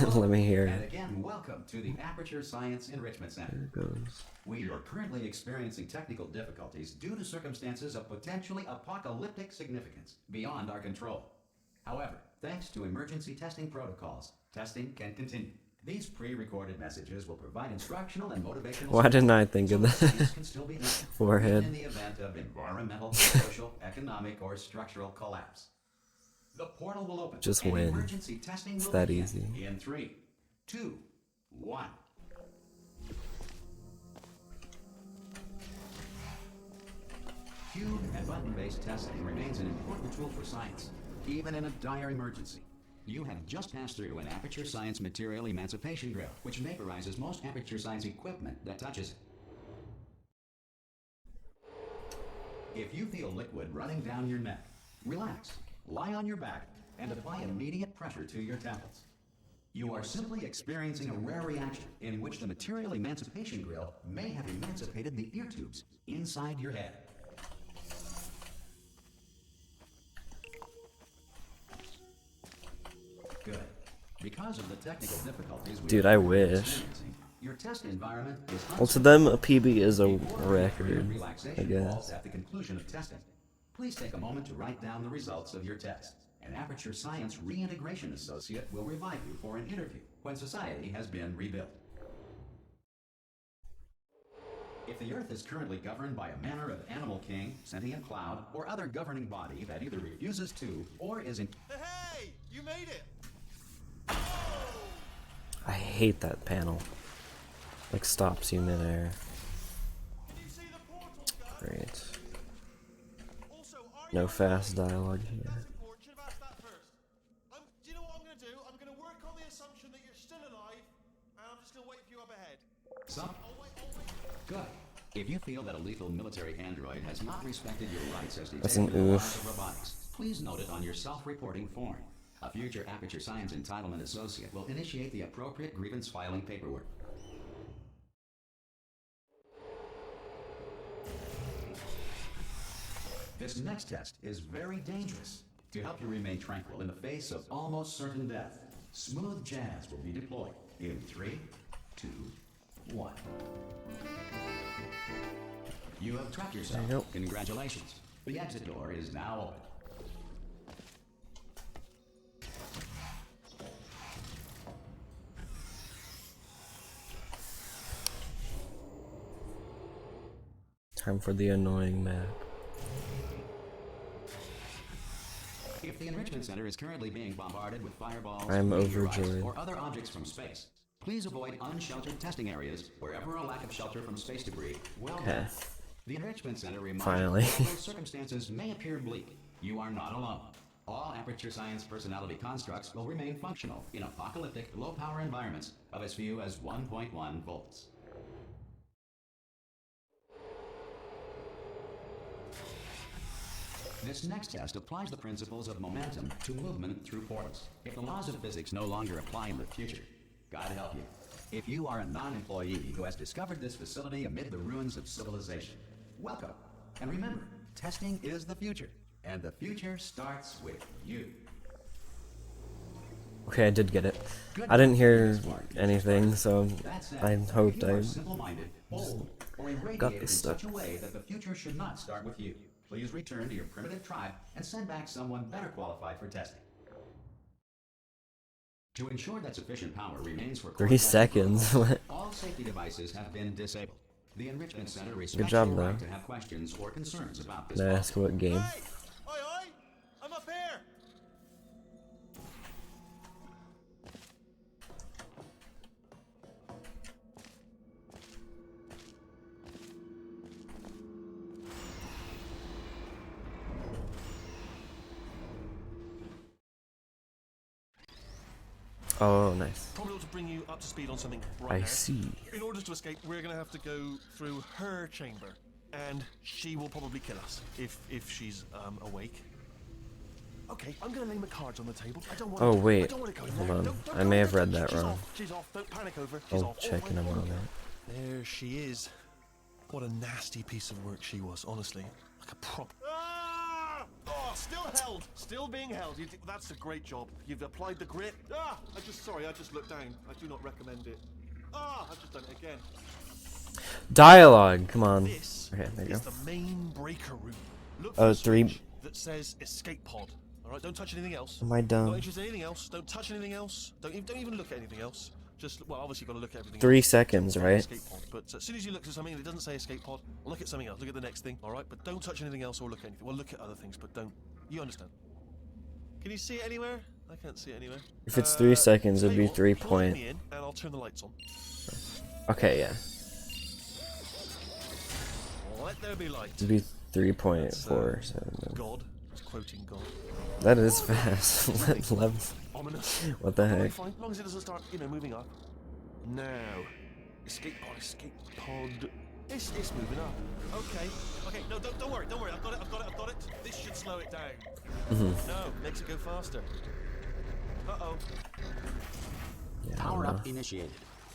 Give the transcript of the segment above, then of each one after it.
Let me hear And it. again, welcome to the Aperture Science Enrichment Center. There it goes. We are currently experiencing technical difficulties due to circumstances of potentially apocalyptic significance beyond our control. However, thanks to emergency testing protocols, testing can continue. These pre-recorded messages will provide instructional and motivational Why didn't I think so of that that? science can still be done, even Forehead. in the event of environmental, social, economic, or structural collapse. The portal will open. Just and win. Emergency testing It's will that begin easy. in 3, 2, 1. Cube and button-based testing remains an important tool for science, even in a dire emergency. You have just passed through an Aperture Science material emancipation drill, which vaporizes most Aperture Science equipment that touches it. If you feel liquid running down your neck, relax, lie on your back, and apply immediate pressure to your temples. You are simply experiencing a rare reaction in which the material emancipation grill may have emancipated the ear tubes inside your head. Good. Because of the technical difficulties we Dude, are I currently wish. experiencing, your test environment is Well, to them, a unsuitable. PB is a Before we record, begin I relaxation guess. calls at the conclusion of testing, please take a moment to write down the results of your test. An Aperture Science Reintegration Associate will revive you for an interview when society has been rebuilt. If the Earth is currently governed by a manner of animal king, sentient cloud, or other governing body that either refuses to or is in... Hey, you made it! I hate that panel. Like, stops you midair. Can you see the portal, guys? Great. Also, are No you fast okay? dialogue That's here. important. Should have asked that first. Do you know what I'm going to do? I'm going to work on the assumption that you're still alive, and I'm just going to wait for you up ahead. Some... I'll wait. Good. If you feel that a lethal military android has not respected your rights as That's detained an in the oof. laws of robotics, please note it on your self-reporting form. A future Aperture Science Entitlement Associate will initiate the appropriate grievance filing paperwork. This next test is very dangerous. To help you remain tranquil in the face of almost certain death, smooth jazz will be deployed in 3, 2, 1. You have trapped yourself. There you go. Congratulations. The exit door is now open. Time for the annoying map. If the Enrichment Center is currently being bombarded with fireballs, I'm meteorites, overjoyed. or other objects from space, please avoid unsheltered testing areas wherever a lack of shelter from space debris will Okay. happen. The Enrichment Center reminds Finally. you that although circumstances may appear bleak, you are not alone. All Aperture Science personality constructs will remain functional in apocalyptic, low-power environments of as few as 1.1 volts. This next test applies the principles of momentum to movement through portals. If the laws of physics no longer apply in the future, God help you. If you are a non-employee who has discovered this facility amid the ruins of civilization, welcome. And remember, testing is the future, and the future starts with you. Okay, I did get it. Good I didn't luck hear in this part. anything, so That said, I hoped if you are I simple-minded, bold, or got irradiated in this such stuff. a way that the future should not start with you, please return to your primitive tribe and send back someone better qualified for testing. To ensure that sufficient power remains for 3 seconds. What? all safety devices have been disabled. The Enrichment Center respects job, your right though. to have questions or concerns about this. Did I ask what game? Hey! Oi! I'm up here! Oh, nice. Probably ought to bring you up to speed on something right I now. see. In order to escape, we're going to have to go through her chamber, and she will probably kill us if she's awake. Okay, I'm going to lay my cards on the table. I don't want. Oh, I wait. don't want it going Hold there. on. Don't I may have don't- read that she's wrong. Off. She's off. Don't panic over. She's I'll off. check in a moment. There she is. What a nasty piece of work she was, honestly. Like a prop. Ah! Oh! still held. Still being held. That's a great job. You've applied the grip. Ah, I just looked down. I do not recommend it. Ah, I've just done it again. Dialogue. Come on. This Okay, there you is go. the main breaker room. Look Oh, for a three- switch that says escape pod. All right, don't touch anything else. Am I dumb? Not interested in anything else. Don't touch anything else. Don't even look at anything else. Just, well, obviously you've got to look at everything 3 else. seconds, right? Escape pod. But as soon as you look at something and it doesn't say escape pod, look at something else. Look at the next thing, all right? But don't touch anything else or look at anything. Well, look at other things, but don't. You understand? Can you see it anywhere? I can't see it anywhere. If it's 3 seconds, it'd be tell you what, 3 plug point. me in and I'll turn the lights on. Okay, yeah. Let there be light. It'd be 3.47. God. It's quoting God. That is fast. Ominous. What the Probably heck? fine, as long as it doesn't start, moving up. Now, escape pod. It's moving up. Okay. No, don't worry. I've got it. This should slow it down. No, makes it go faster. Uh-oh. Yeah, Power up initiated.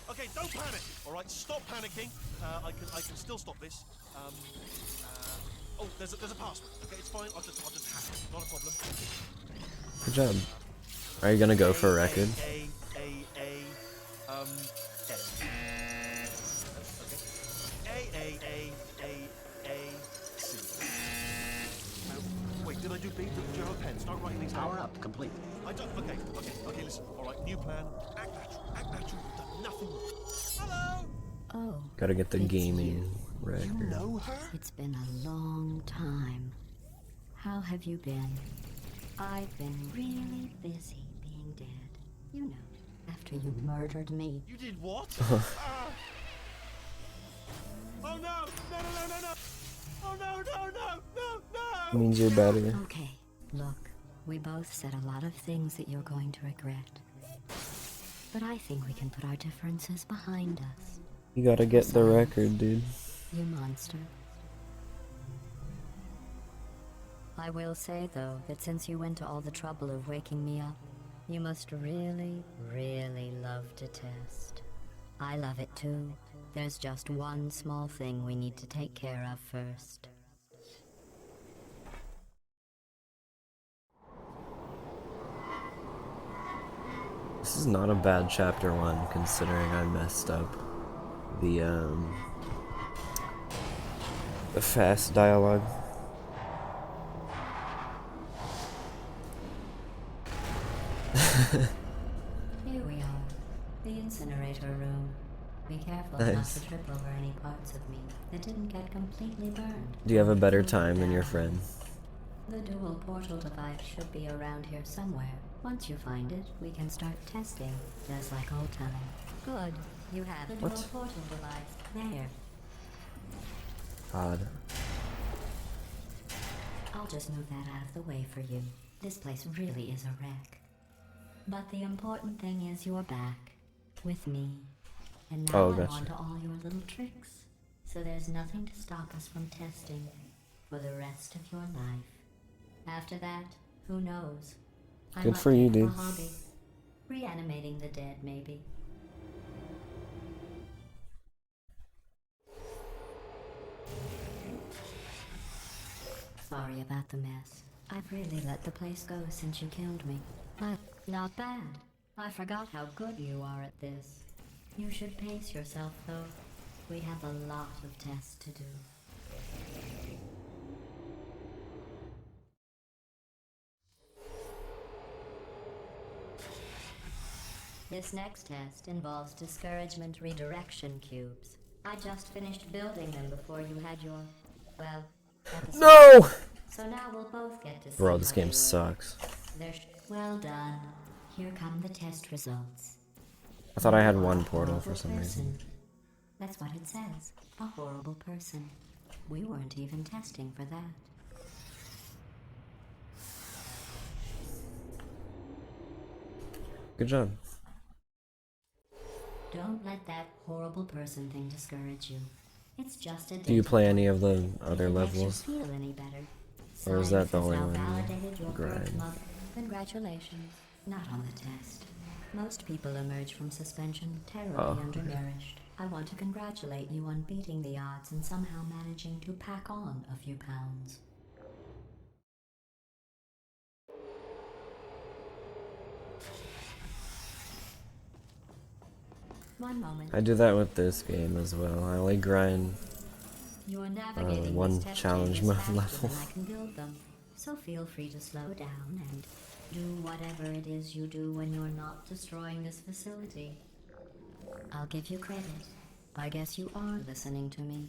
Okay, don't panic. All right, stop panicking. I can still stop this. Oh, there's a password. Okay, it's fine. I'll just hack it. Not a problem. Good job. Are you gonna go for a record? C. Wait, did I do B? Do you have a pen? Start writing these down. Power up complete. I don't. Okay. Listen. All right, new plan. Act natural. You've done nothing wrong. Hello. Oh, Gotta get the it's gaming you. record. Know her? It's been a long time. How have you been? I've been really busy being dead. You know, after you murdered me. You did what? Oh no! No! Oh no! Means you're better. Okay, look, we both said a lot of things that you're going to regret. But I think we can put our differences behind us. You gotta get the record, dude. You monster. I will say, though, that since you went to all the trouble of waking me up, you must really, really love to test. I love it too. There's just one small thing we need to take care of first. This is not a bad chapter 1, considering I messed up the fast dialogue. Here we are, the incinerator room. Be careful not Nice. to trip over any parts of me that didn't get completely burned. Do you have a better time than your friend? The dual portal device should be around here somewhere. Once you find it, we can start testing, just like old times. Good. You have the dual portal device. There. Odd. I'll just move that out of the way for you. This place really is a wreck. But the important thing is you're back. With me. And now Oh, I'm gotcha. on to all your little tricks. So there's nothing to stop us from testing for the rest of your life. After that, who knows? I Good might for you, pick up dude. a hobby. Reanimating the dead, maybe. Sorry about the mess. I've really let the place go since you killed me. But not bad. I forgot how good you are at this. You should pace yourself, though. We have a lot of tests to do. This next test involves discouragement redirection cubes. I just finished building them before you had your, well, episode. No! So now we'll both get to see Bro, this how they game work. sucks. Well done. Here come the test results. I thought I had You are one a portal for horrible some reason. person. That's what it says. A horrible person. We weren't even testing for that. Good job. Don't let that horrible person thing discourage you. It's just a Do you data play point. any of the If other it makes levels? you feel any better. Or is Science that the has only now one you validated your birth grind? mother. Congratulations. Not on the test. Most people emerge from suspension terribly Oh. undernourished. I want to congratulate you on beating the odds and somehow managing to pack on a few pounds. One moment. I do that with this game as well. I only grind You are navigating one this test challenge chambers mode faster level. than I can build them. So feel free to slow down and do whatever it is you do when you're not destroying this facility. I'll give you credit. I guess you are listening to me.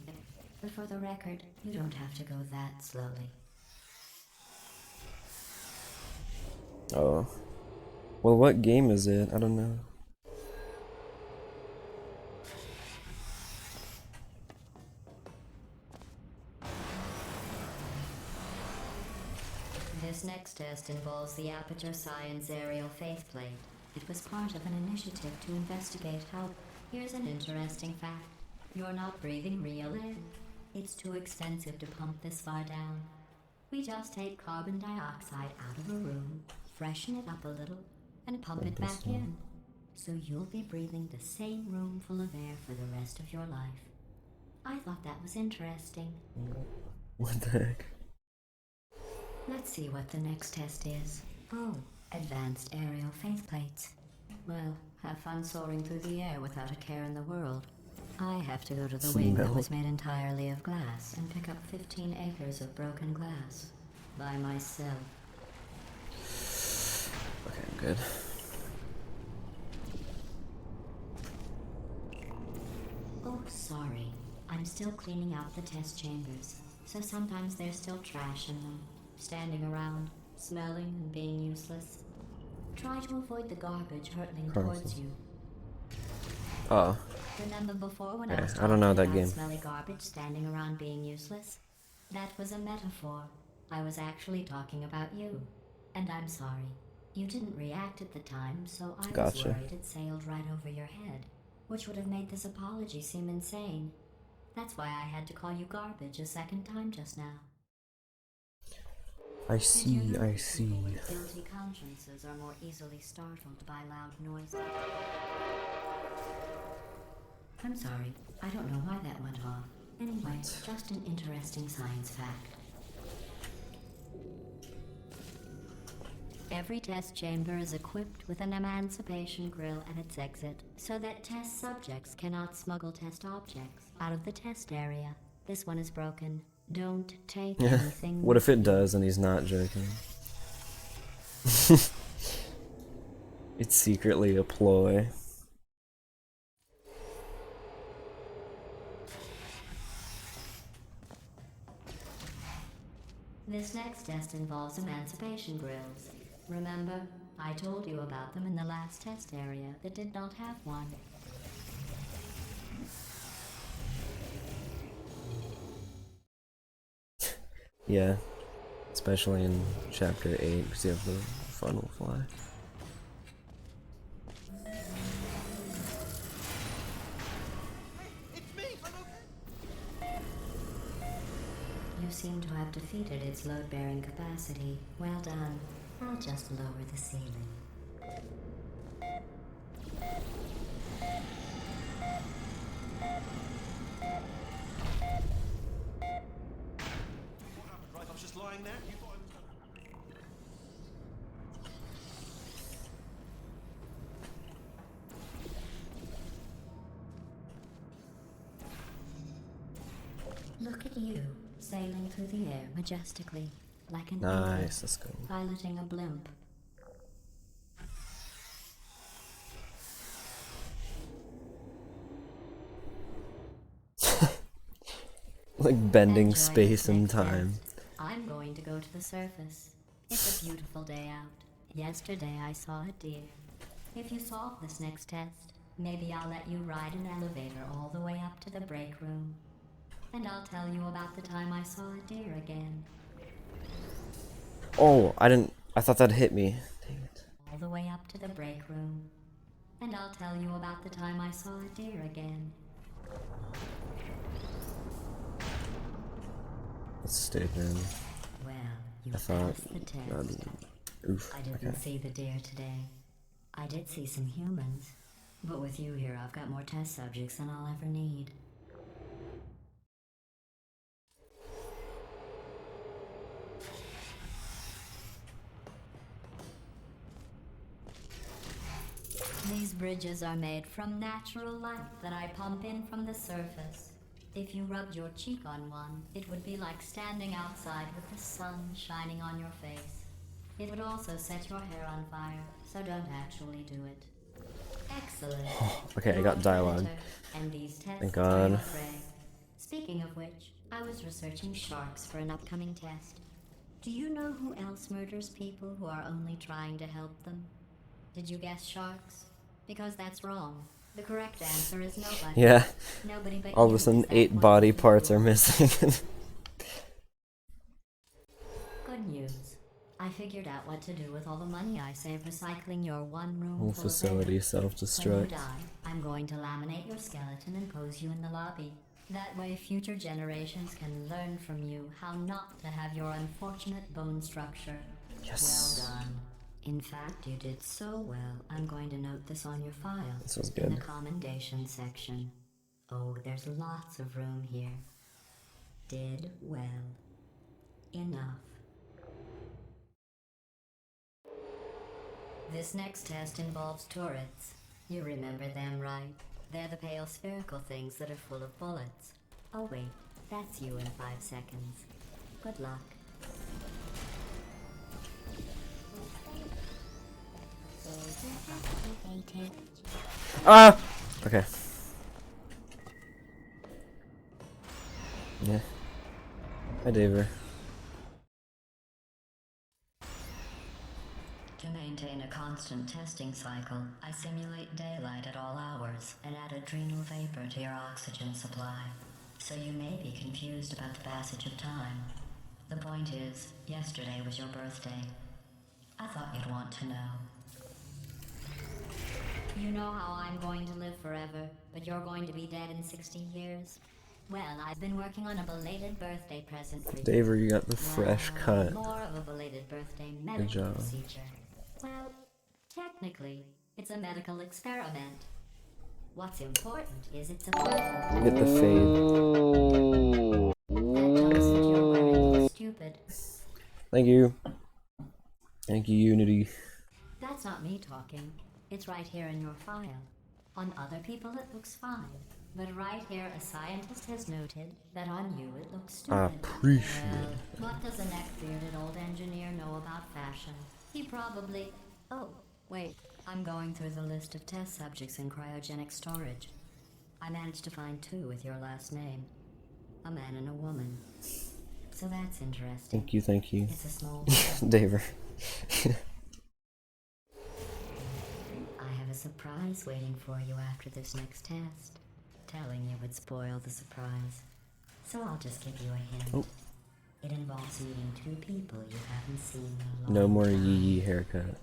But for the record, you don't have to go that slowly. Oh. Well, what game is it? I don't know. This next test involves the Aperture Science Aerial Faceplate. It was part of an initiative to investigate how... Here's an interesting fact. You're not breathing real air. It's too expensive to pump this far down. We just take carbon dioxide out of a room, freshen it up a little, and pump it back in. So you'll be breathing the same room full of air for the rest of your life. I thought that was interesting. What the heck? Let's see what the next test is. Oh, advanced aerial faceplates. Well, have fun soaring through the air without a care in the world. I have to go to the wing that Smell. was made entirely of glass and pick up 15 acres of broken glass. By myself. Okay, I'm good. Oh, sorry. I'm still cleaning out the test chambers, so sometimes there's still trash in them, standing around, smelling and being useless. Try to avoid the garbage hurtling towards you. Oh, Remember before when I yeah, was I don't know talking that about game. smelly garbage standing around being useless? That was a metaphor. I was actually talking about you. And I'm sorry. You didn't react at the time, so I was Gotcha. worried it sailed right over your head, which would have made this apology seem insane. That's why I had to call you garbage a second time just now. I Did see, you know I that see. people with guilty consciences are more easily startled by loud noises? I'm sorry, I don't know why that went off. Anyway, just an interesting science fact. Every test chamber is equipped with an emancipation grill at its exit, so that test subjects cannot smuggle test objects out of the test area. This one is broken. Don't take anything What if with it you. does and he's not joking? It's secretly a ploy. This next test involves emancipation grills. Remember, I told you about them in the last test area that did not have one. Yeah, especially in chapter 8 because you have the funnel fly. It's me! I'm okay! You seem to have defeated its load-bearing capacity. Well done. I'll just lower the ceiling. What happened, right? I was just lying there. You thought I was gonna... Look at you, sailing through the air majestically, like an Nice, let's go. eagle piloting a blimp. Like bending Enjoy space this and next time. test. I'm going to go to the surface. It's a beautiful day out. Yesterday I saw a deer. If you solve this next test, maybe I'll let you ride an elevator all the way up to the break room. And I'll tell you about the time I saw a deer again. Oh, I thought that hit me. Dang it. All the way up to the break room. And I'll tell you about the time I saw a deer again. Let's stick, man. Well, you I thought passed the test. Oof. I didn't Okay. see the deer today. I did see some humans. But with you here, I've got more test subjects than I'll ever need. These bridges are made from natural light that I pump in from the surface. If you rubbed your cheek on one, it would be like standing outside with the sun shining on your face. It would also set your hair on fire, so don't actually do it. Excellent. Okay, I got dialogue. And these tests Thank are God. your prey. Speaking of which, I was researching sharks for an upcoming test. Do you know who else murders people who are only trying to help them? Did you guess sharks? Because that's wrong. The correct answer is nobody. Yeah. Nobody but All of you a sudden, is that 8 body wonderful parts are fool. missing. Good news. I figured out what to do with all the money I saved recycling your one room Whole full of facility air. When you self-destruct. die, I'm going to laminate your skeleton and pose you in the lobby. That way future generations can learn from you how not to have your unfortunate bone structure. Yes. Well done. In fact, you did so well, I'm going to note this on your file. This was In good. the commendation section. Oh, there's lots of room here. Did well. Enough. This next test involves turrets. You remember them, right? They're the pale spherical things that are full of bullets. Oh wait, that's you in 5 seconds. Good luck. Ah! Okay. Yeah. Hi, Daver. To maintain a constant testing cycle, I simulate daylight at all hours and add adrenal vapor to your oxygen supply. So you may be confused about the passage of time. The point is, yesterday was your birthday. I thought you'd want to know. You know how I'm going to live forever, but you're going to be dead in 60 years? Well, I've been working on a belated birthday present for you. Daver, you got the fresh cut. More of a belated birthday medical job. procedure. Well, technically, it's a medical experiment. What's important is it's a perfect. Get the fade. That jumps that you're wearing looks stupid. Thank you. Thank you, Unity. That's not me talking. It's right here in your file. On other people it looks fine. But right here a scientist has noted that on you it looks stupid. Appreciate Well, what does a neck-bearded old engineer know about fashion? He probably... Oh, wait. I'm going through the list of test subjects in cryogenic storage. I managed to find 2 with your last name. A man and a woman. So that's interesting. Thank you, thank you. It's a small... Daver. I have a surprise waiting for you after this next test. Telling you would spoil the surprise. So I'll just give you a hint. Oh. It involves meeting 2 people you haven't seen in a long No more time. yee haircut.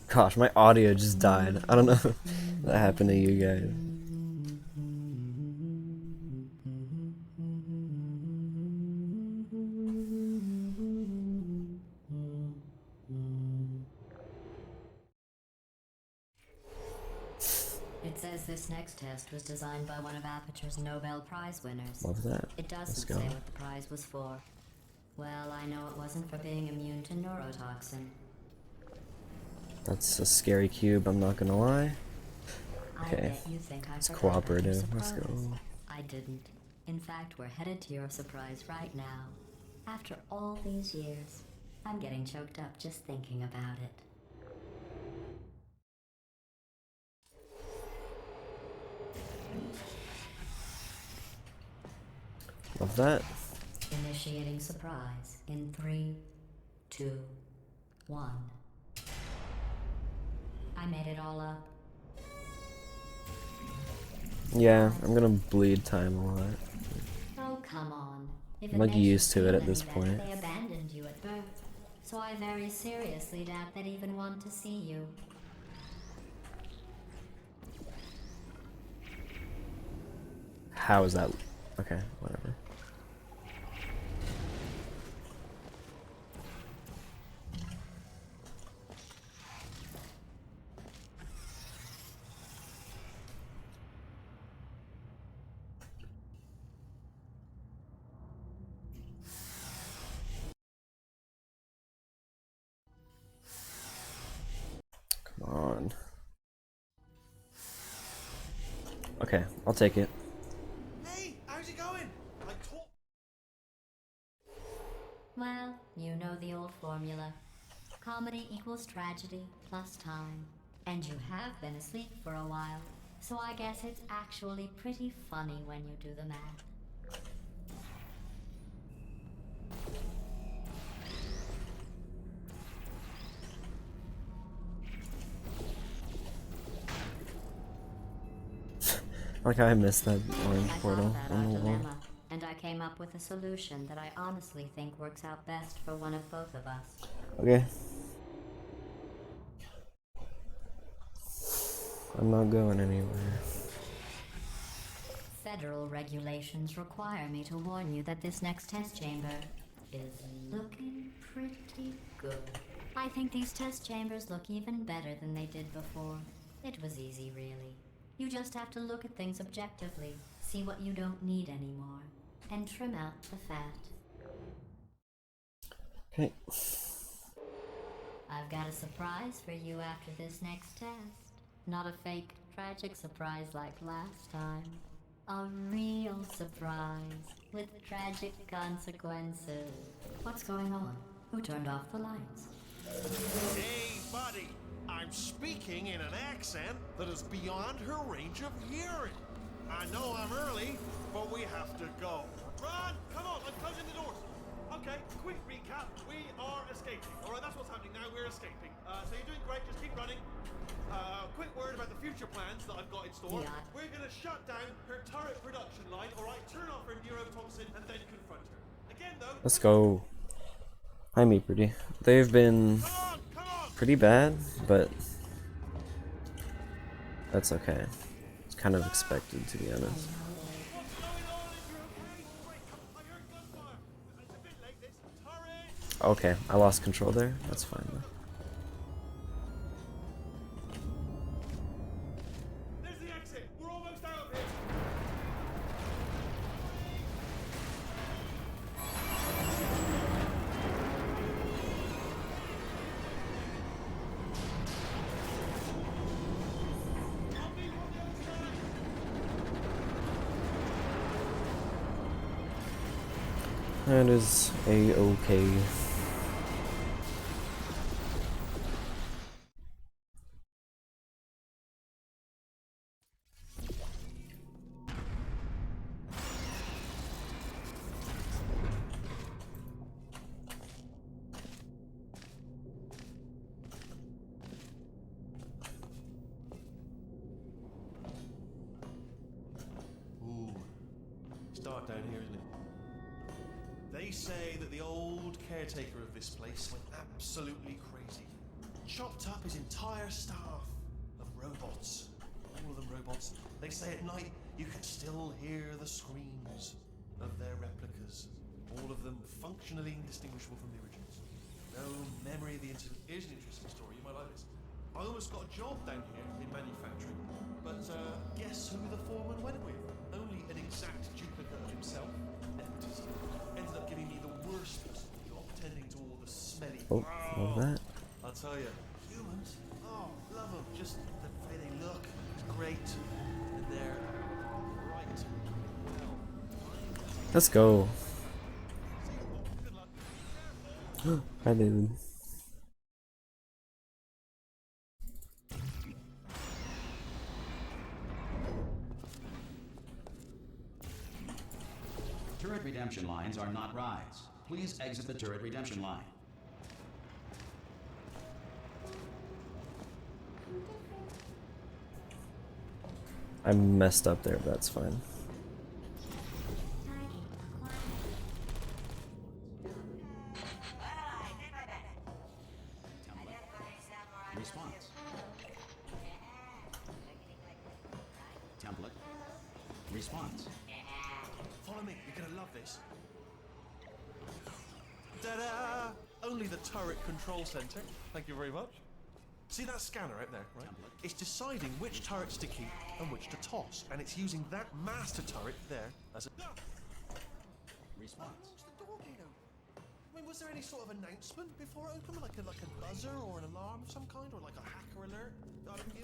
Gosh, my audio just died. I don't know if that happened to you guys. It says this next test was designed by one of Aperture's Nobel Prize winners. Love that. It Let's doesn't go. say what the prize was for. Well, I know it wasn't for being immune to neurotoxin. That's a scary cube, I'm not gonna lie. I Okay. bet you think I It's forgot about your cooperative. Let's surprise. go. I didn't. In fact, we're headed to your surprise right now. After all these years, I'm getting choked up just thinking about it. Love that. Initiating surprise in 3, 2, 1. I made it all up. Yeah, I'm gonna bleed time a lot. Oh, come on. If I'm, it like, makes you used to it feel at this any point. better, they abandoned you at birth. So I very seriously doubt they'd even want to see you. How is that? Okay, whatever. on. Okay, I'll take it. Hey, how's it going? Well, you know the old formula. Comedy equals tragedy plus time. And you have been asleep for a while, so I guess it's actually pretty funny when you do the math. Like how I missed that orange I portal thought about on our the wall. dilemma, and I came up with a solution that I honestly think works out best for one of both of us. Okay. I'm not going anywhere. Federal regulations require me to warn you that this next test chamber is looking pretty good. I think these test chambers look even better than they did before. It was easy, really. You just have to look at things objectively, see what you don't need anymore, and trim out the fat. Okay. I've got a surprise for you after this next test. Not a fake, tragic surprise like last time. A real surprise with tragic consequences. What's going on? Who turned off the lights? Hey, buddy. I'm speaking in an accent that is beyond her range of hearing. I know I'm early, but we have to go. Run! Come on, I'm closing the doors. Okay, quick recap. We are escaping. All right, that's what's happening now. We're escaping. So you're doing great. Just keep running. Quick word about the future plans that I've got in store. Yeah. We're going to shut down her turret production line, all right? Turn off her neurotoxin and then confront her. Again, though... Let's go. Hi, me pretty. They've been Come on! pretty bad, but that's okay. It's kind of expected, to be honest. What's going on? Is you okay? Wait, I heard gunfire. It's a bit late, this. Turret! Okay, I lost control there. That's fine though. There's the exit. We're almost out of here. I'll be on the outside. That is a-okay. Ooh, it's dark down here, isn't it? They say that the old caretaker of this place went absolutely crazy. Chopped up his entire staff of robots. All of them robots. They say at night you can still hear the screams of their replicas. All of them functionally indistinguishable from the originals. No memory of the incident. Here's an interesting story, you might like this. I almost got a job down here in manufacturing, but guess who the foreman went with? Only an exact duplicate of himself. Nepotism. Ended up giving me the worst possible job, tending to all the smelly... Oh, love that. I'll tell you, humans, oh, love them. Just the way they look is great. And they're right. Well, Let's go. good luck. Hi, David. Turret redemption lines are not rides. Please exit the turret redemption line. I messed up there, but that's fine. Response. Template. Response. Follow me, you're gonna love this. Ta-da! Only the turret control center. Thank you very much. See that scanner out there, right? It's deciding which turrets to keep and which to toss, and it's using that master turret there as a... Response. What's the door, Gato? I mean, was there any sort of announcement before it opened, like a buzzer or an alarm of some kind, or like a hacker alert?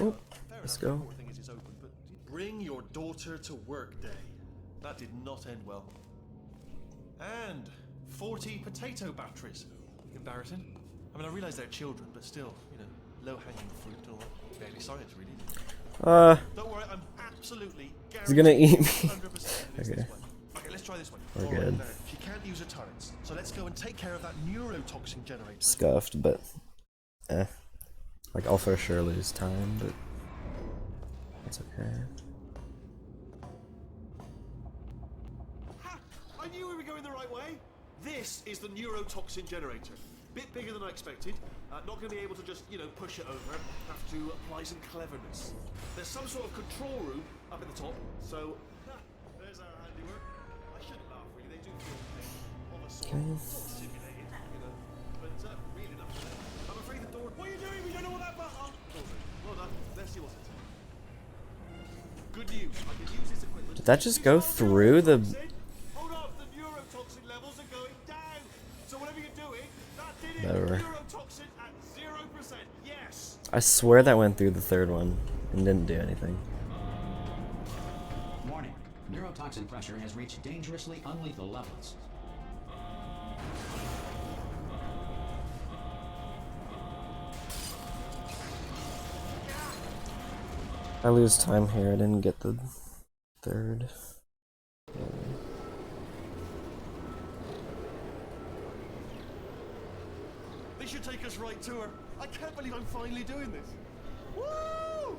Oh, let's go. The thing is, it's open, but bring your daughter to work day. That did not end well. And 40 potato batteries. Embarrassing. I mean, I realise they're children, but still, you know, low-hanging fruit and all that. Barely science, really. Don't worry, I'm absolutely He's gonna eat me. 100% Okay. Okay, let's try this one. We're All right, good. now, she can't use her turrets, so let's go and take care of that neurotoxin generator. Scuffed, but like I'll for sure lose time, but that's okay. Ha! I knew we were going the right way. This is the neurotoxin generator. Bit bigger than I expected. Not going to be able to just, you know, push it over. Have to apply some cleverness. There's some sort of control room up at the top, so there's our handiwork. I shouldn't laugh, really. They do feel pain of a sort. Sort of simulated, you know. But really enough for them. I'm afraid the door. What are you doing? We don't know what that button. Well done. Let's see what's it. Good news. I can use this equipment. Did that just go through the? Hold on, the neurotoxin levels are going down. So whatever you're doing, that did it. Whatever. Neurotoxin at 0%. Yes. I swear that went through the third one and didn't do anything. Warning. Neurotoxin pressure has reached dangerously unlethal levels. I lose time here. I didn't get the third. This should take us right to her. I can't believe I'm finally doing this. Woo!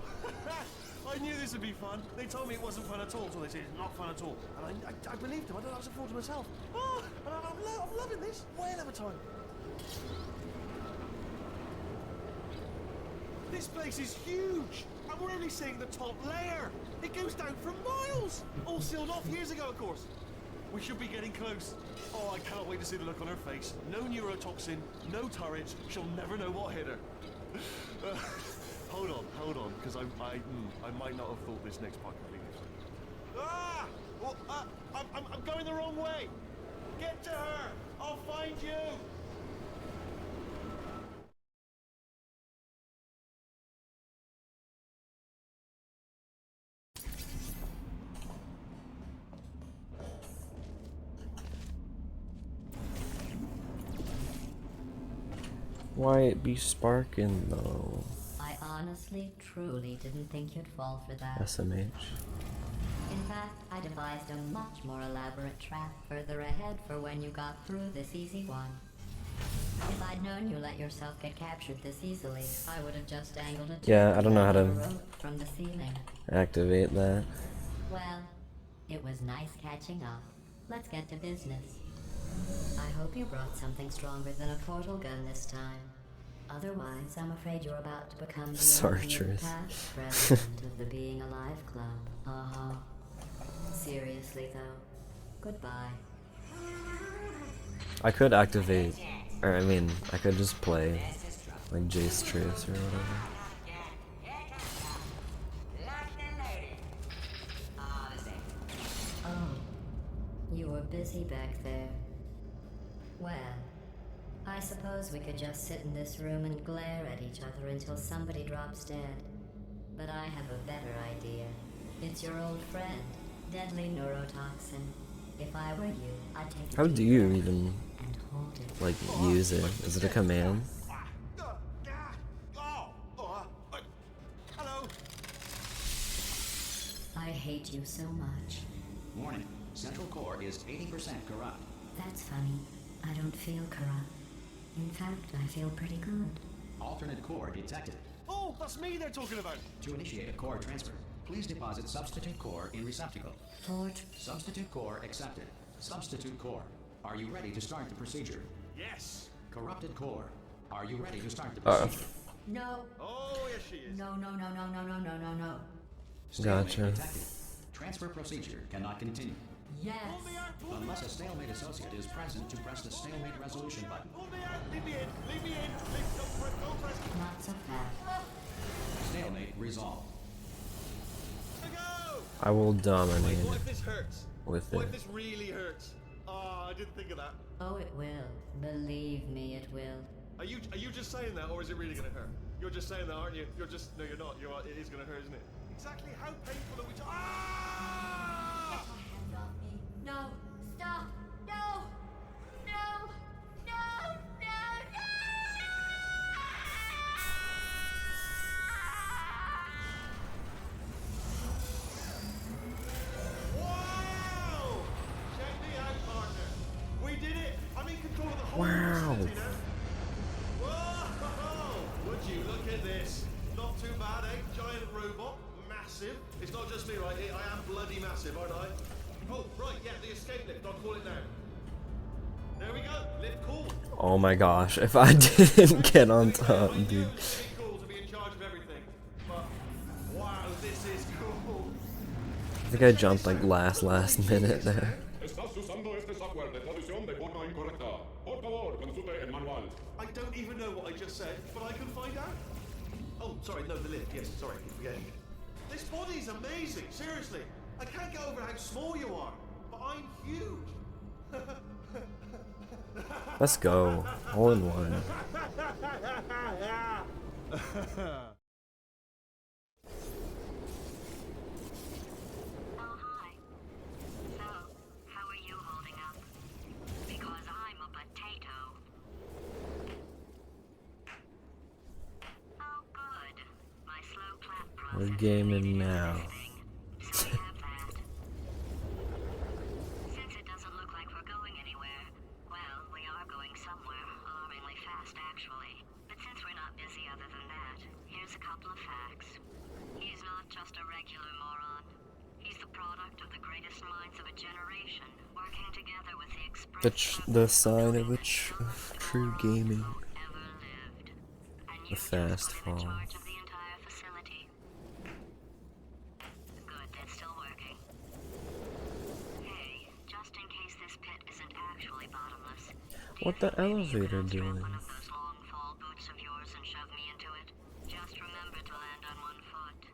I knew this would be fun. They told me it wasn't fun at all, so they said it's not fun at all. And I believed them. I don't have to fool to myself. Oh, and I'm loving this. Whale of a time. This place is huge, and we're only seeing the top layer. It goes down for miles. All sealed off years ago, of course. We should be getting close. Oh, I cannot wait to see the look on her face. No neurotoxin, no turret. She'll never know what hit her. Hold on, because I might not have thought this next part completely through. Ah! Well, I'm going the wrong way. Get to her. I'll find you. Why it be sparking though? I honestly, truly didn't think you'd fall for that. SMH. In fact, I devised a much more elaborate trap further ahead for when you got through this easy one. If I'd known you let yourself get captured this easily, I would have just angled a Yeah, I don't know how to rope from the ceiling. activate that. Well, it was nice catching up. Let's get to business. I hope you brought something stronger than a portal gun this time. Otherwise, I'm afraid you're about to become the Sartreuse. past president of the Being Alive Club. Uh-huh. Seriously, though. Goodbye. I could activate, or I mean, I could just play like Jace Truce or whatever. Oh, you were busy back there. Well, I suppose we could just sit in this room and glare at each other until somebody drops dead. But I have a better idea. It's your old friend, deadly neurotoxin. If I were you, I'd take it. How do you even and hold it. like use it? Is it a command? Hello. I hate you so much. Warning. Central core is 80% corrupt. That's funny. I don't feel corrupt. In fact, I feel pretty good. Alternate core detected. Oh, that's me they're talking about. To initiate a core transfer, please deposit substitute core in receptacle. Fort, Substitute core accepted. Substitute core. Are you ready to start the procedure? Yes. Corrupted core. Are you ready to start the procedure? no. Oh, yes she is. No. Stalemate Gotcha. detected. Transfer procedure cannot continue. Yes. Pull me Unless a out. stalemate associate is present to press the stalemate resolution button. Pull me out. Leave me in. Leave me in. Don't press. Not so fast. Stalemate resolved. To go. I will dominate What if this hurts? with What it. if this really hurts? Oh, didn't think of that. Oh, it will. Believe me, it will. Are you just saying that, or is it really gonna hurt? You're just saying that, aren't you? You're just no, you're not. You're right. It is gonna hurt, isn't it? Exactly how painful are we? Ah! Get my hands off me. No. Stop. No. No. No. No. Wow! Check me out, partner. We did it. I'm in control of the whole Wow. facility now. Whoa! Would you look at this? Not too bad, eh? Giant robot, massive. It's not just me, right? I am bloody massive, aren't I? Oh, right, yeah, the escape lift. I'll call it now. There we go. Lift cool. Oh my gosh, if I didn't get on top, I knew dude. it was gonna be cool to be in charge of everything. But wow, this is cool. I think I jumped like last minute there. Estás usando este software de traducción de forma incorrecta. Por favor, consulte el manual. I don't even know what I just said, but I can find out. Oh, sorry, no, the lift. Yes, sorry, keep forgetting. This body's amazing, seriously. I can't get over how small you are, but I'm huge. Let's go. All in one. Oh, hi. So, how are you holding up? Because I'm a potato. Oh, good. My slow clap process. We're gaming now. So we have that. Since it doesn't look like we're going anywhere, well, we are going somewhere, alarmingly fast actually. But since we're not busy other than that, here's a couple of facts. He's not just a regular moron. He's the product of the greatest minds of a generation, working together with the express The sign of true gaming. ever lived. And The you fast just put him in fall. charge of the entire facility. Good, that's still working. Hey, just in case this pit isn't actually bottomless. What the elevator doing? One of those long fall boots of yours and shove me into it. Just remember to land on one foot.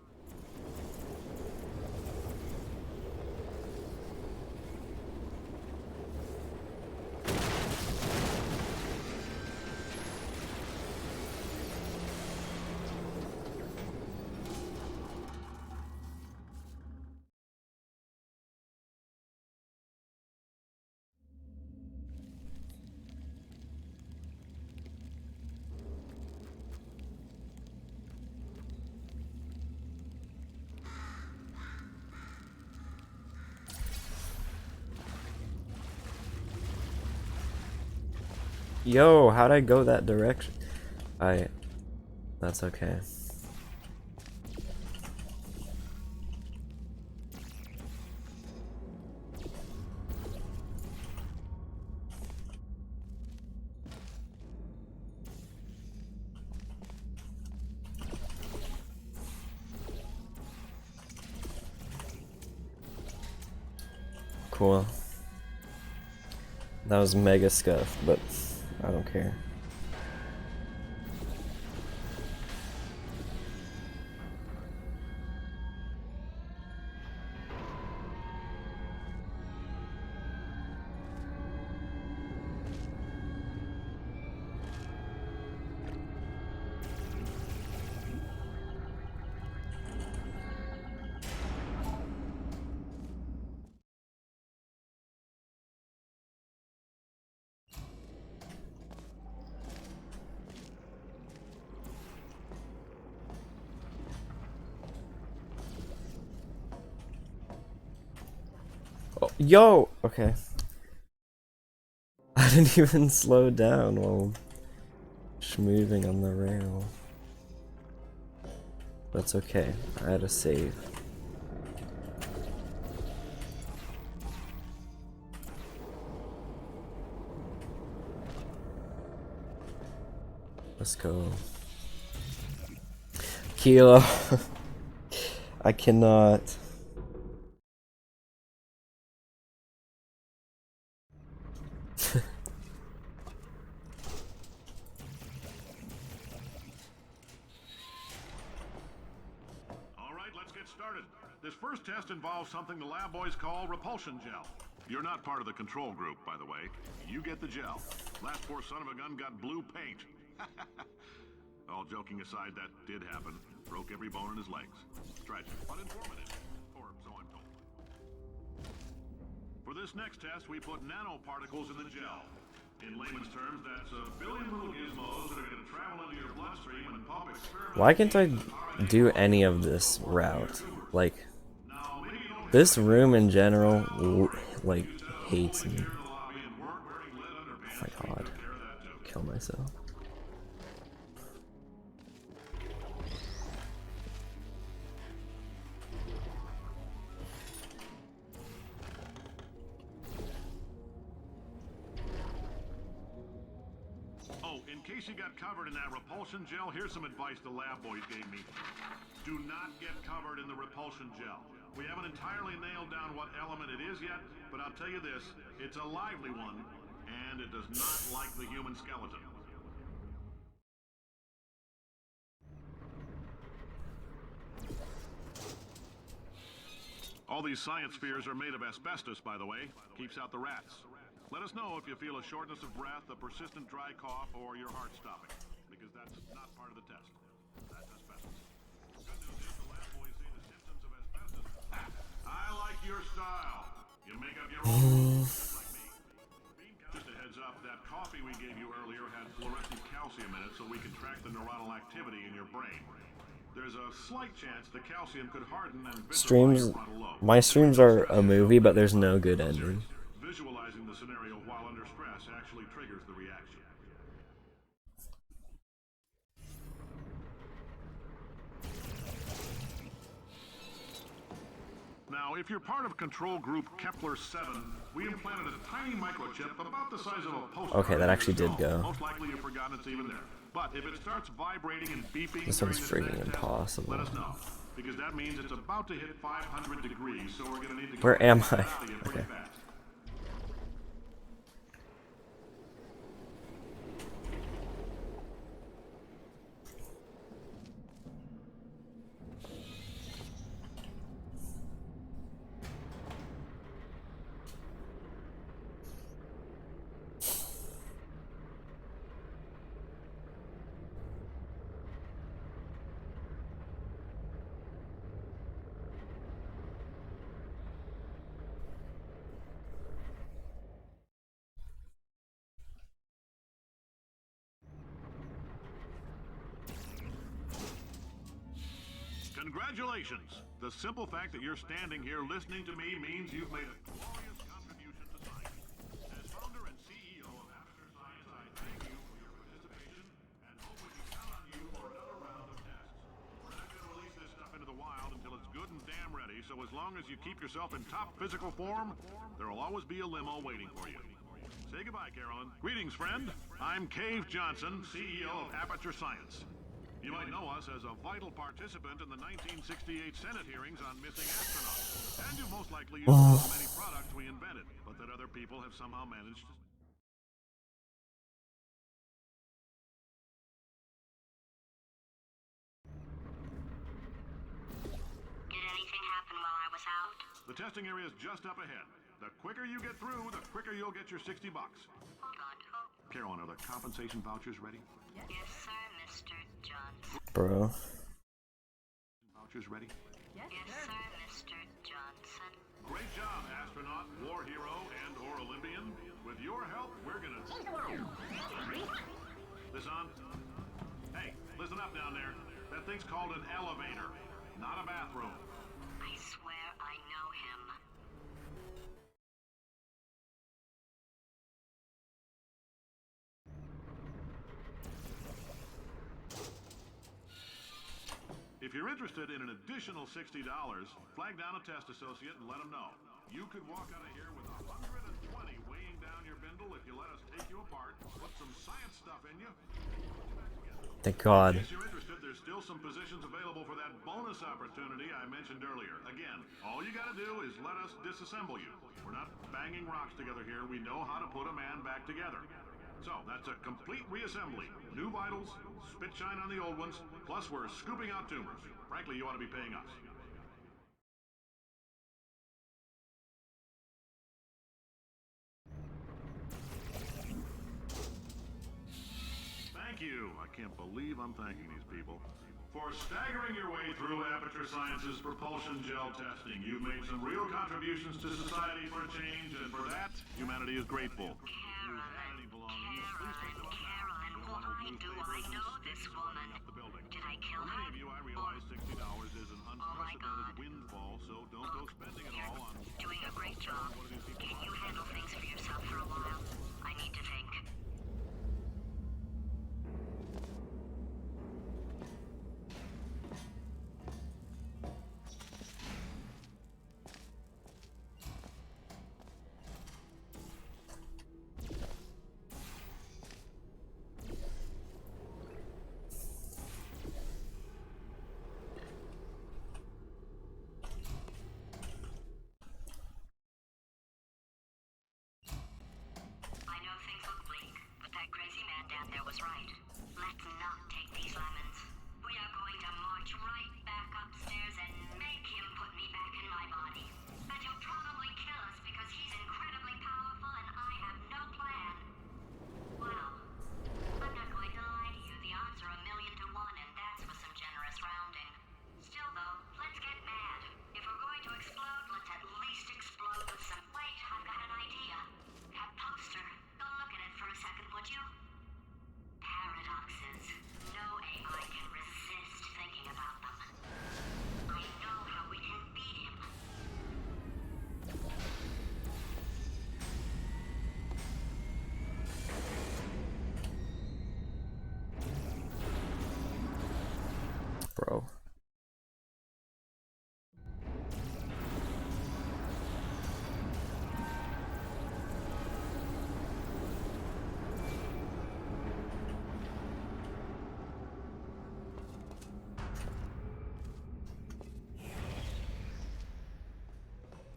Yo, how'd I go that direction? That's okay. Cool. That was mega scuffed, but I don't care. Oh, yo! Okay. I didn't even slow down while schmoving on the rail. That's okay. I had a save. Let's go. Kilo. I cannot. All right, let's get started. This first test involves something the lab boys call repulsion gel. You're not part of the control group, by the way. You get the gel. Last poor son of a gun got blue paint. All joking aside, that did happen. Broke every bone in his legs. Tragic, but informative. Or so I'm told. For this next test, we put nanoparticles in the gel. In layman's terms, that's a billion little gizmos that are going to travel into your bloodstream and pump experimental... Why can't I do any of this route? Like, this room in general, like, hates me. Oh my god. Kill myself. In case you got covered in that repulsion gel, here's some advice the lab boys gave me. Do not get covered in the repulsion gel. We haven't entirely nailed down what element it is yet, but I'll tell you this, it's a lively one, and it does not like the human skeleton. All these science spheres are made of asbestos, by the way. Keeps out the rats. Let us know if you feel a shortness of breath, a persistent dry cough, or your heart stopping, because that's not part of the test. That's asbestos. Good news is the lab boys see the symptoms of asbestos. I like your style. You make up your own rules, just like me. Just a heads up, that coffee we gave you earlier had fluorescent calcium in it so we can track the neuronal activity in your brain. There's a slight chance the calcium could harden and Streams, my streams are a movie, but there's no good ending. Visualizing the scenario while under stress actually triggers the reaction. Now, if you're part of control group Kepler 7, we implanted a tiny microchip about the size of a postcard. Okay, that actually did go. Most likely you've forgotten it's even there. But if it starts vibrating and beeping, This one's freaking impossible. let us know, because that means it's about to hit 500 degrees, so we're going to need to go Where am I? pretty Okay. fast. Congratulations! The simple fact that you're standing here listening to me means you've made a glorious contribution to science. As founder and CEO of Aperture Science, I thank you for your participation and hope we can count on you for another round of tests. We're not going to release this stuff into the wild until it's good and damn ready, so as long as you keep yourself in top physical form, there will always be a limo waiting for you. Say goodbye, Carolyn. Greetings, friend. I'm Cave Johnson, CEO of Aperture Science. You might know us as a vital participant in the 1968 Senate hearings on missing astronauts. And you most likely use the many products we invented, but that other people have somehow managed to... Did anything happen while I was out? The testing area is just up ahead. The quicker you get through, the quicker you'll get your $60. Hold on. Carolyn, are the compensation vouchers ready? Yes, sir, Mr. Johnson. Bro. Vouchers ready? Yes, sir, Mr. Johnson. Great job, astronaut, war hero, and or Olympian. With your help, we're gonna... This on? Hey, listen up down there. That thing's called an elevator, not a bathroom. I swear I know him. If you're interested in an additional $60, flag down a test associate and let them know. You could walk out of here with 120 weighing down your bindle if you let us take you apart, put some science stuff in you. Thank God. In case you're interested, there's still some positions available for that bonus opportunity I mentioned earlier. Again, all you gotta do is let us disassemble you. We're not banging rocks together here. We know how to put a man back together. So, that's a complete reassembly. New vitals, spit shine on the old ones, plus we're scooping out tumors. Frankly, you ought to be paying us. you. I can't believe I'm thanking these people. For staggering your way through Aperture Science's propulsion gel testing, you've made some real contributions to society for a change, and for that, humanity is grateful. Carolyn, Carolyn, why do I know this woman? Did I kill her? Many of you, I realize $60 is an my God. unprecedented windfall, so don't go spending it all on... Doing a great job. Can you handle things for yourself for a while? I need to think. I know things look bleak, but that crazy man down there was right. Let's not take these lemons. We are going to march right back upstairs and make him put me back in my body. And he'll probably kill us because he's incredibly powerful and I have no plan. Well, I'm not going to lie to you. The odds are 1,000,000 to 1, and that's with some generous rounding. Still, though, let's get mad. If we're going to explode, let's at least explode with some... Wait, I've got an idea. That poster. Go look at it for a second, would you? Paradoxes. No AI can resist thinking about them. I know how we can beat him. Bro.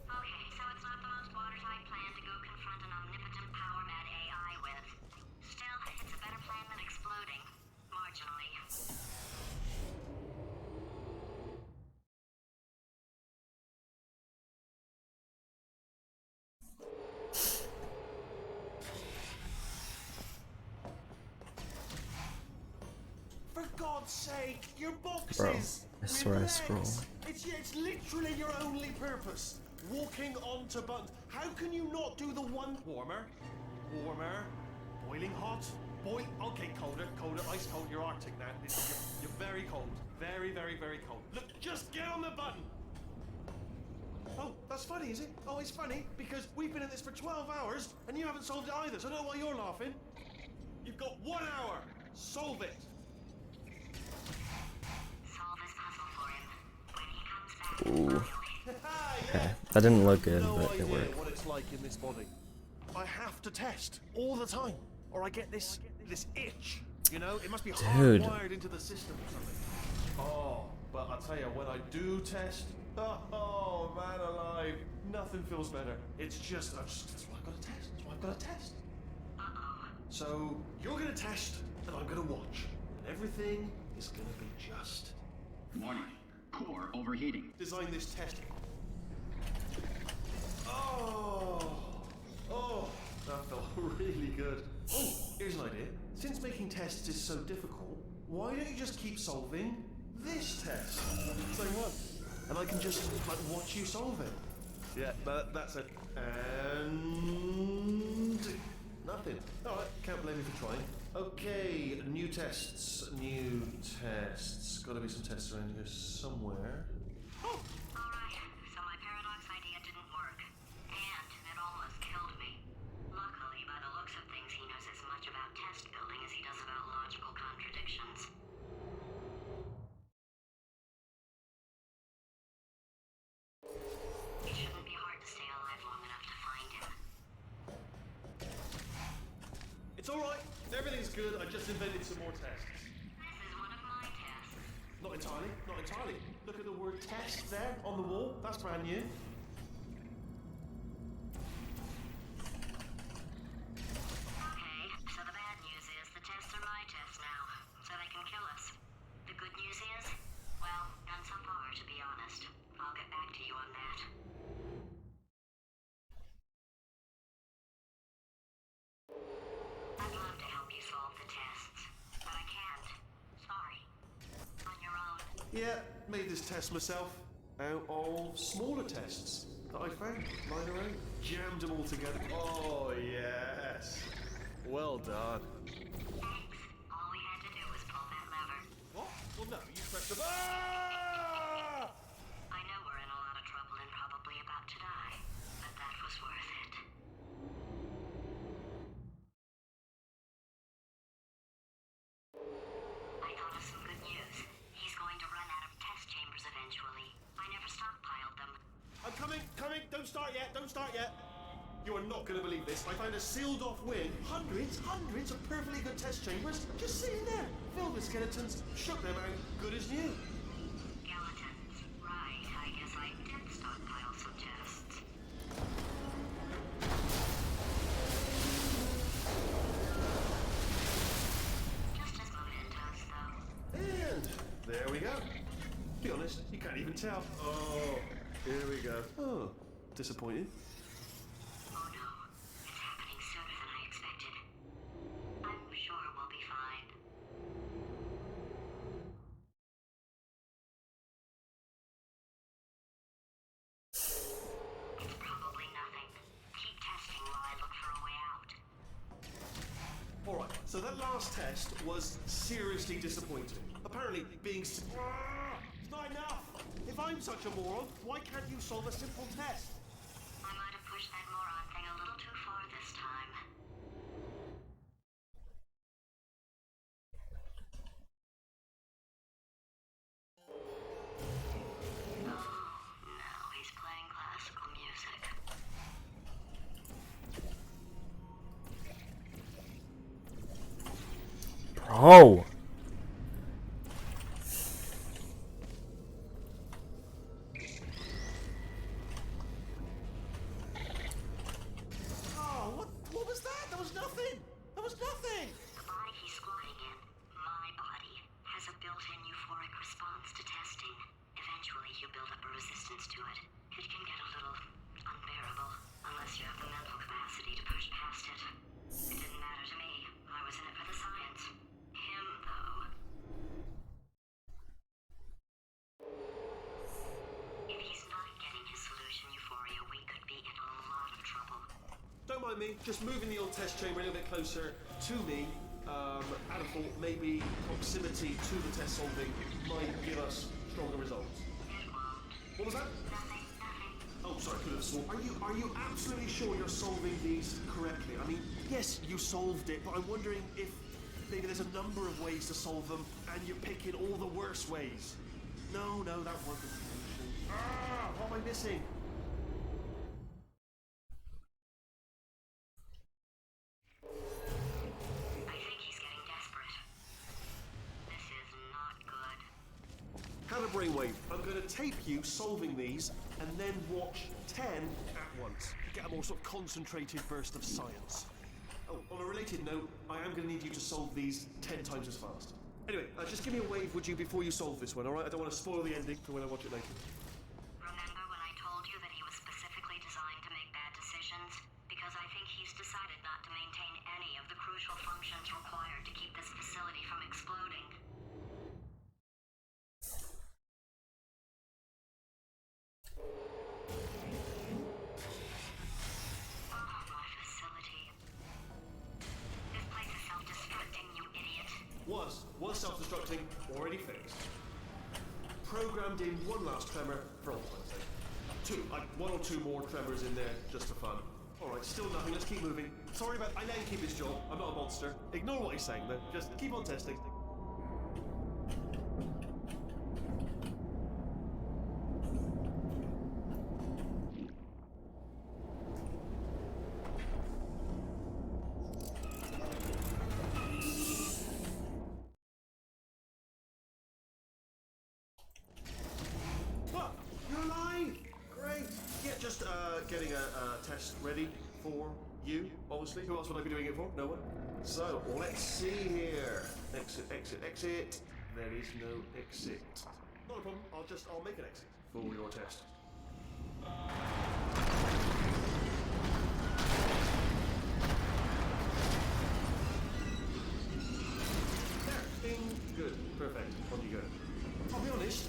Okay, so it's not the most watertight plan to go confront an omnipotent power-mad AI with. Still, it's a better plan than exploding. Marginally. For God's sake, your boxes! Bro, I swear I Relax. scroll. It's literally your only purpose. Walking onto buttons. How can you not do the one... Warmer. Warmer. Boiling hot. Okay, colder. Ice cold. You're Arctic now. You're very cold. Very, very, very cold. Look, just get on the button. Oh, that's funny, is it? Oh, it's funny because we've been in this for 12 hours and you haven't solved it either, so I don't know why you're laughing. You've got 1 hour. Solve it. Solve his puzzle for him. When he comes back, Okay. That didn't look good, No but idea it worked. what it's like in this body. I have to test all the time, or I get this itch. You know, it must be Dude. hardwired into the system or something. Oh, but I tell you, when I do test, oh man alive, nothing feels better. It's just, that's why I've got to test. That's why I've got to test. So you're gonna test, and I'm gonna watch, and everything is gonna be just. Warning. Core overheating. Design this test. Oh, that felt really good. Oh, here's an idea. Since making tests is so difficult, why don't you just keep solving this test? Same one. And I can just, like, watch you solve it. Yeah, that's it. And... nothing. Alright, can't blame you for trying. Okay, new tests. Gotta be some tests around here somewhere. Oh! Alright, so my paradox idea didn't work. And it almost killed me. Luckily, by the looks of things, he knows as much about test building as he does about logical contradictions. It shouldn't be hard to stay alive long enough to find him. It's alright. Everything's good. I just invented some more tests. This is one of my tests. Not entirely. Look at the word test there on the wall. That's brand new. Okay, so the bad news is the tests are my tests now, so they can kill us. The good news is, well, none so far, to be honest. I'll get back to you on that. I'd love to help you solve the tests, but I Yeah, made this test myself out of smaller tests that I found lying around. Jammed them all together. Oh, yes. Well done. All we had to do was pull that lever. What? Well, no, you pressed the... Ah! I know we're in a lot of trouble and probably about to die, but that was worth it. I thought of some good news. He's going to run out of test chambers eventually. I never stockpiled them. I'm coming. Don't start yet. You are not going to believe this. I found a sealed off wing. Hundreds of perfectly good test chambers just sitting there, filled with skeletons. Shook them out, good as new. Skeletons. Right, I guess I did stockpile some tests. Just as mementos, though. And there we go. Be honest, you can't even tell. Oh, here we go. Oh, disappointed. Oh no, it's happening sooner than I expected. I'm sure we'll be fine. It's probably nothing. Keep testing while I look for a way out. Alright, so that last test was seriously disappointing. Apparently, being... It's not enough! If I'm such a moron, why can't you solve a simple test? I might have pushed that moron thing a little too far this time. Oh, now he's playing classical music. Bro! Oh, what was that? There was nothing! There was nothing! The body he's squatting in, my body, has a built-in euphoric response to testing. Eventually, you build up a resistance to it. It can get a little unbearable, unless you have the mental capacity to push past it. It didn't matter to me. I was in it for the science. Him, though. If he's not getting his solution euphoria, we could be in a lot of trouble. Don't mind me, just moving the old test chamber a little bit closer to me. I'd have thought maybe proximity to the test solving might give us stronger results. It won't. What was that? Nothing. Oh, sorry, could have sworn. Are you absolutely sure you're solving these correctly? I mean, yes, you solved it, but I'm wondering if maybe there's a number of ways to solve them, and you're picking all the worst ways. No, that wasn't the solution. Ah, what am I missing? I think he's getting desperate. This is not good. Have a brainwave. I'm going to tape you solving these, and then watch 10 at once. Get a more sort of concentrated burst of science. Oh, on a related note, I am going to need you to solve these 10 times as fast. Anyway, just give me a wave, would you, before you solve this one, alright? I don't want to spoil the ending for when I watch it later. Remember when I told you that he was specifically designed to make bad decisions? Because I think he's decided not to maintain any of the crucial functions required to keep this facility from exploding. Oh, my facility. This place is self-destructing, you idiot. Was self-destructing, already fixed. Programmed in one last tremor for all time's sake. One or two more tremors in there, just for fun. Alright, still nothing, let's keep moving. Sorry about, I let him keep his job, I'm not a monster. Ignore what he's saying though, just keep on testing. What? You're alive! Great! Yeah, just getting a test ready for you, obviously. Who else would I be doing it for? No one. So, let's see here. Exit. There is no exit. Not a problem, I'll make an exit for your test. There, ding, good, perfect, on you go. I'll be honest,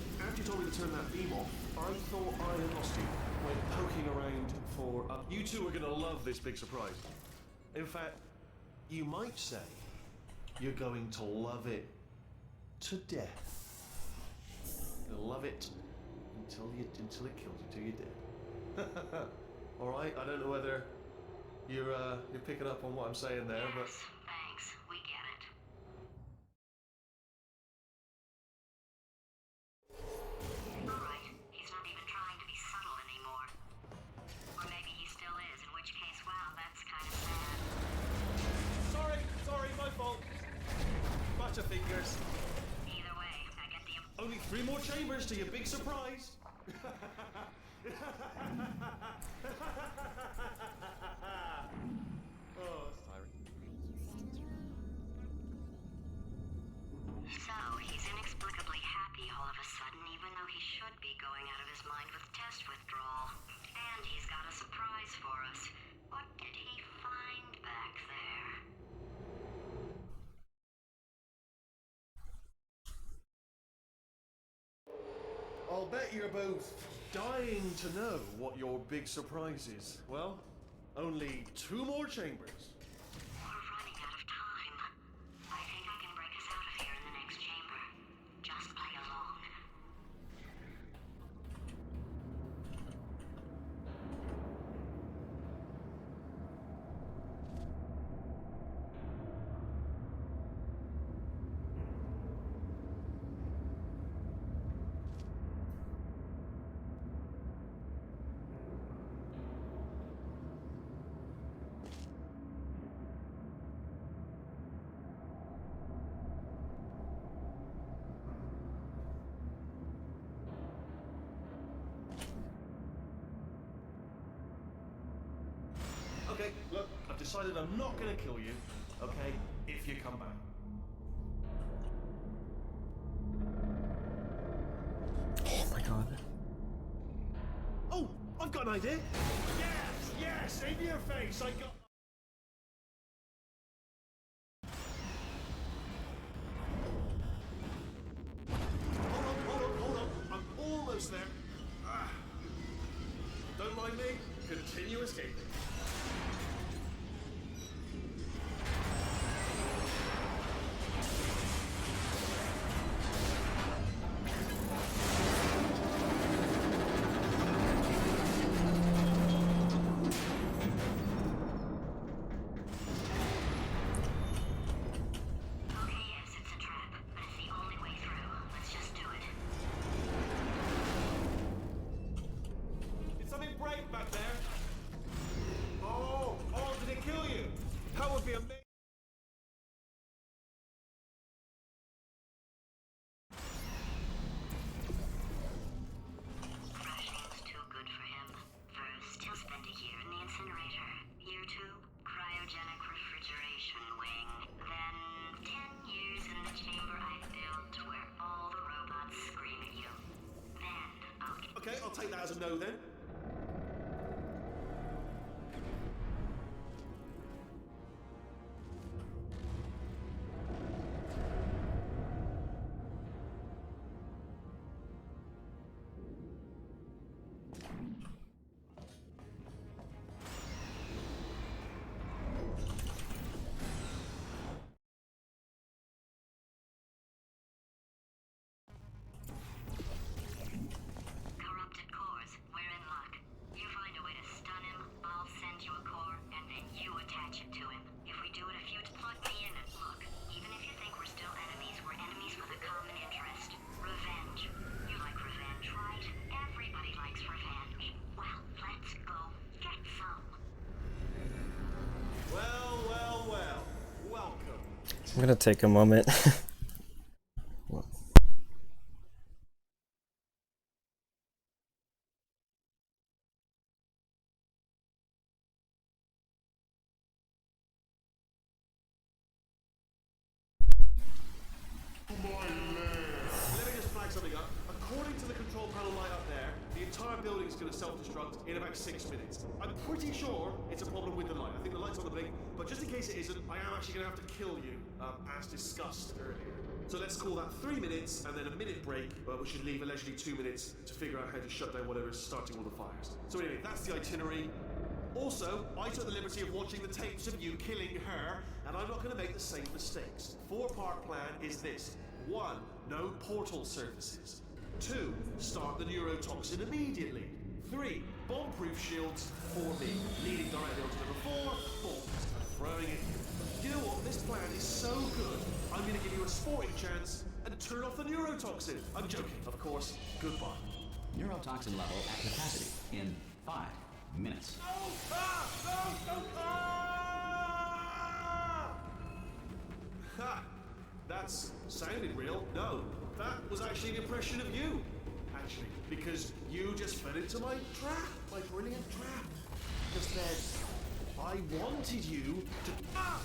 turn that beam off, I thought I had lost you when poking around for... you two are going to love this big surprise. In fact, you might say you're going to love it to death. You'll love it until it kills you, till you're dead. All right, I don't know whether you're picking up on what I'm saying there, but... Yes, thanks. We get it. Alright, he's not even trying to be subtle anymore. Or maybe he still is, in which case, wow, that's kind of sad. Sorry, my fault. Bunch of fingers. Either way, I get the... Only 3 more chambers to your big surprise. Oh, that's tiring. So, he's inexplicably happy all of a sudden, even though he should be going out of his mind with test withdrawal. And he's got a surprise for us. What did he find back there? I'll bet you're both dying to know what your big surprise is. Well, only 2 more chambers. We're running out of time. I think I can break us out of here in the next chamber. Just play along. Okay, look, I've decided I'm not going to kill you, okay, if you come back. Oh my god. Oh, I've got an idea. Yes, in your face, I got... Hold on, I'm almost there. Don't mind me, continue escaping. Okay, yes, it's a trap, but it's the only way through. Let's just do it. Did something break back there? Oh, did it kill you? That would be amazing. Crashing's too good for him. First, he'll spend a year in the incinerator. Year 2, cryogenic refrigeration wing. Then, 10 years in the chamber I built where all the robots scream at you. Then, I'll get... Okay, I'll take that as a no then. Corrupted cores, we're in luck. You find a way to stun him, I'll send you a core, and then you attach it to him. If we do it a few to plug me in and look, even if you think we're still enemies, we're enemies with a common interest. Revenge. You like revenge, right? Everybody likes revenge. Well, let's go get some. Well. Welcome. I'm gonna take a moment. Let me just flag something up. According to the control panel light up there, the entire building is going to self-destruct in about 6 minutes. I'm pretty sure it's a problem with the light. I think the light's on the blink, but just in case it isn't, I am actually going to have to kill you, as discussed earlier. So let's call that 3 minutes and then a minute break, but we should leave allegedly 2 minutes to figure out how to shut down whatever's starting all the fires. So anyway, that's the itinerary. Also, I took the liberty of watching the tapes of you killing her, and I'm not going to make the same mistakes. 4-part plan is this. 1. No portal surfaces. 2. Start the neurotoxin immediately. 3. Bomb-proof shields for me, leading directly onto number 4. Bombs. Throwing it. You know what? This plan is so good. I'm going to give you a sporting chance and turn off the neurotoxin. I'm joking, of course. Goodbye. Neurotoxin level at capacity in 5 minutes. Ha! That's sounded real. No, that was actually an impression of you. Actually, because you just fell into my trap, my brilliant trap. Just then, I wanted you to. Ah!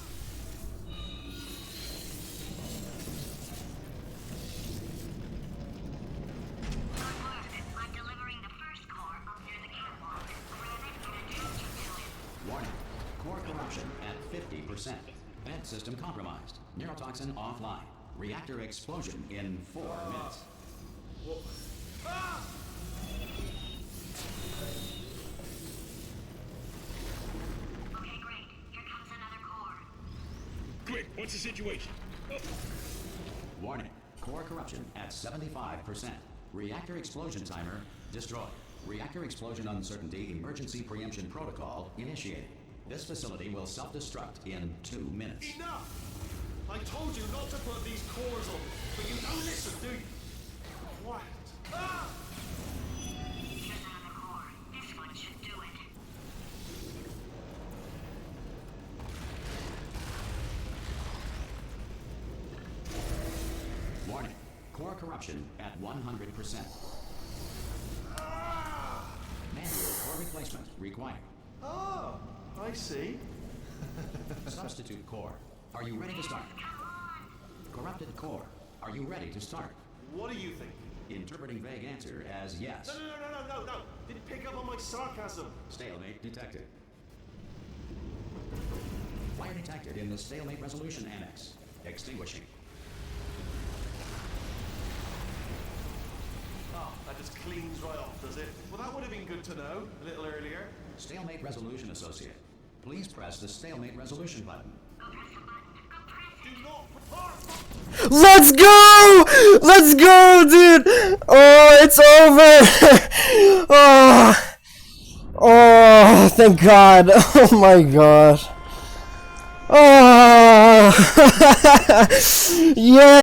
I'm delivering the first core up near the catwalk. Grab it and attach it to it. Warning. Core corruption at 50%. Vent system compromised. Neurotoxin offline. Reactor explosion in 4 minutes. Ah! Okay, great. Here comes another core. Quick, what's the situation? Warning. Core corruption at 75%. Reactor explosion timer destroyed. Reactor explosion uncertainty emergency preemption protocol initiated. This facility will self-destruct in 2 minutes. Enough! I told you not to put these cores on, but you don't listen, do you? Quiet. Ah! Here's another core. This one should do it. Warning. Core corruption at 100%. Manual core replacement required. Oh, I see. Substitute core. Are you ready to start? Corrupted core. Are you ready to start? What do you think? Interpreting vague answer as yes. No. Didn't pick up on my sarcasm. Stalemate detected. Fire detected in the stalemate resolution annex. Extinguishing. Oh, that just cleans right off, does it? Well, that would have been good to know a little earlier. Stalemate resolution associate. Please press the stalemate resolution button. Go press the button. Go press it. Do not report. Let's go! Let's go, dude! Oh, it's over! Oh, oh, thank God! Oh my God! Oh, yeah!